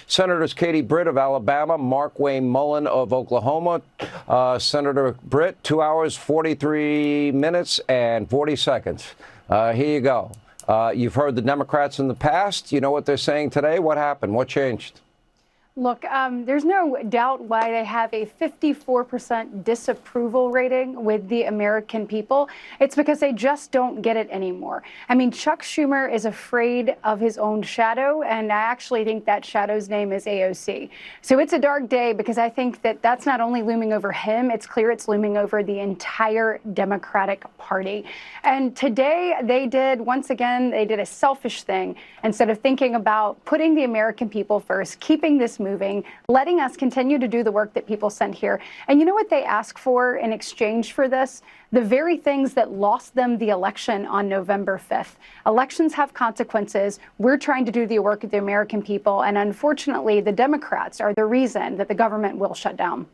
Senators Katie Britt of Alabama, Markwayne Mullin of Oklahoma. Senator Britt, 2 hours, 43 minutes and 40 seconds. Here you go. You've heard the Democrats in the past. You know what they're saying today? What happened? What changed? Look, there's no doubt why they have a 54% disapproval rating with the American people. It's because they just don't get it anymore. I mean, Chuck Schumer is afraid of his own shadow, and I actually think that shadow's name is AOC. So it's a dark day because I think that that's not only looming over him, it's clear it's looming over the entire Democratic Party. And today they did a selfish thing. Instead of thinking about putting the American people first, keeping this moving, letting us continue to do the work that people sent here. And you know what they ask for in exchange for this? The very things that lost them the election on November 5th. Elections have consequences. We're trying to do the work of the American people. And unfortunately, the Democrats are the reason that the government will shut down.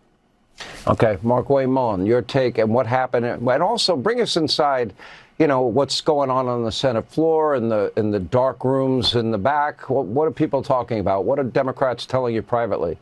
Okay, Markwayne Mullin, your take and what happened, and also bring us inside, you know, what's going on the Senate floor and in the dark rooms in the back. What are people talking about? What are Democrats telling you privately?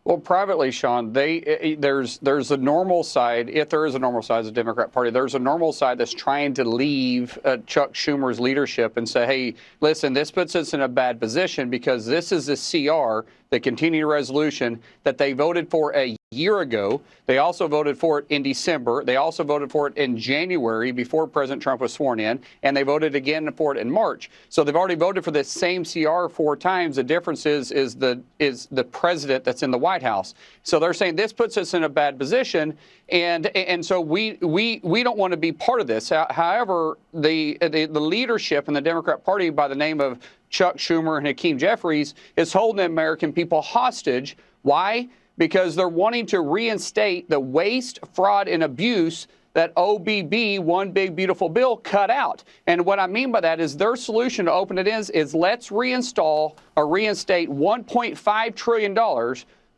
Well, privately, Sean, there's a normal side. If there is a normal side of the Democrat Party, there's a normal side that's trying to leave Chuck Schumer's leadership and say, hey, listen, this puts us in a bad position because this is a CR, the continuing resolution, that they voted for a year ago. They also voted for it in December. They also voted for it in January before President Trump was sworn in, and they voted again for it in March. So they've already voted for this same CR 4 times. The difference is the president that's in the White House. So they're saying this puts us in a bad position, and so we don't want to be part of this. However, the leadership in the Democrat Party by the name of Chuck Schumer and Hakeem Jeffries is holding the American people hostage. Why? Because they're wanting to reinstate the waste, fraud, and abuse that OBB, One Big Beautiful Bill, cut out. And what I mean by that is their solution to open it is let's reinstate $1.5 trillion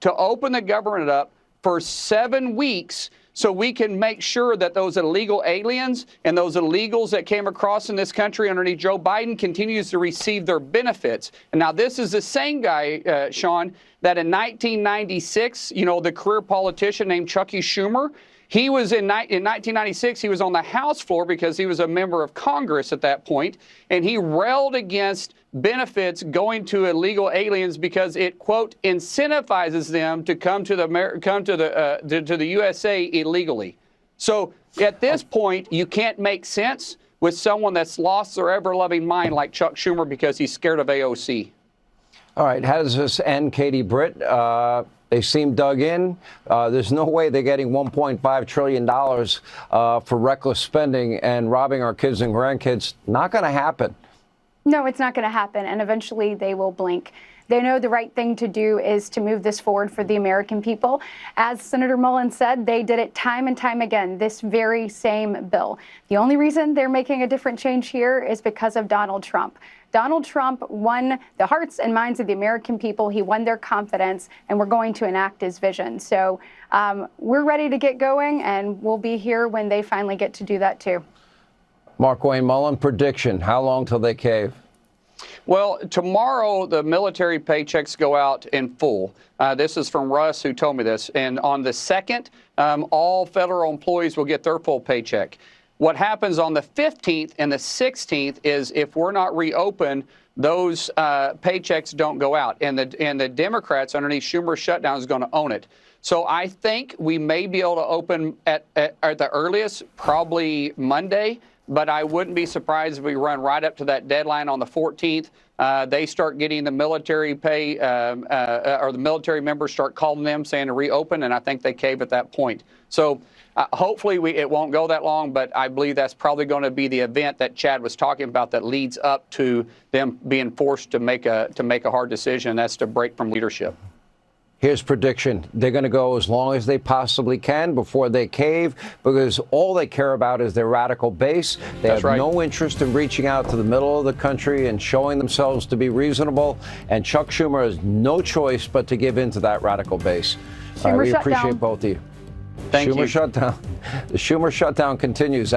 to open the government up for 7 weeks so we can make sure that those illegal aliens and those illegals that came across in this country underneath Joe Biden continues to receive their benefits. And now this is the same guy, Sean, that in 1996, you know, the career politician named Chucky Schumer, he was in 1996, he was on the House floor because he was a member of Congress at that point, and he railed against benefits going to illegal aliens because it, quote, incentivizes them to come to the USA illegally. So at this point, you can't make sense with someone that's lost their ever-loving mind like Chuck Schumer because he's scared of AOC. All right, how does this end, Katie Britt? They seem dug in. There's no way they're getting $1.5 trillion for reckless spending and robbing our kids and grandkids. Not going to happen. No, it's not going to happen. And eventually they will blink. They know the right thing to do is to move this forward for the American people. As Senator Mullin said, they did it time and time again, this very same bill. The only reason they're making a different change here is because of Donald Trump. Donald Trump won the hearts and minds of the American people. He won their confidence, and we're going to enact his vision. So we're ready to get going, and we'll be here when they finally get to do that, too. Markwayne Mullin, prediction, how long till they cave? Well, tomorrow the military paychecks go out in full. This is from Russ, who told me this. And on the 2nd, all federal employees will get their full paycheck. What happens on the 15th and the 16th is if we're not reopened, those paychecks don't go out. And the Democrats underneath Schumer's shutdown is going to own it. So I think we may be able to open at the earliest, probably Monday. But I wouldn't be surprised if we run right up to that deadline on the 14th. They start getting the military pay, or the military members start calling them saying to reopen, and I think they cave at that point. So hopefully it won't go that long, but I believe that's probably going to be the event that Chad was talking about that leads up to them being forced to make a hard decision, and that's to break from leadership. Here's prediction. They're going to go as long as they possibly can before they cave, because all they care about is their radical base. They have no interest in reaching out to the middle of the country and showing themselves to be reasonable. And Chuck Schumer has no choice but to give in to that radical base. We appreciate both of you. Thank you. Schumer shutdown. The Schumer shutdown continues.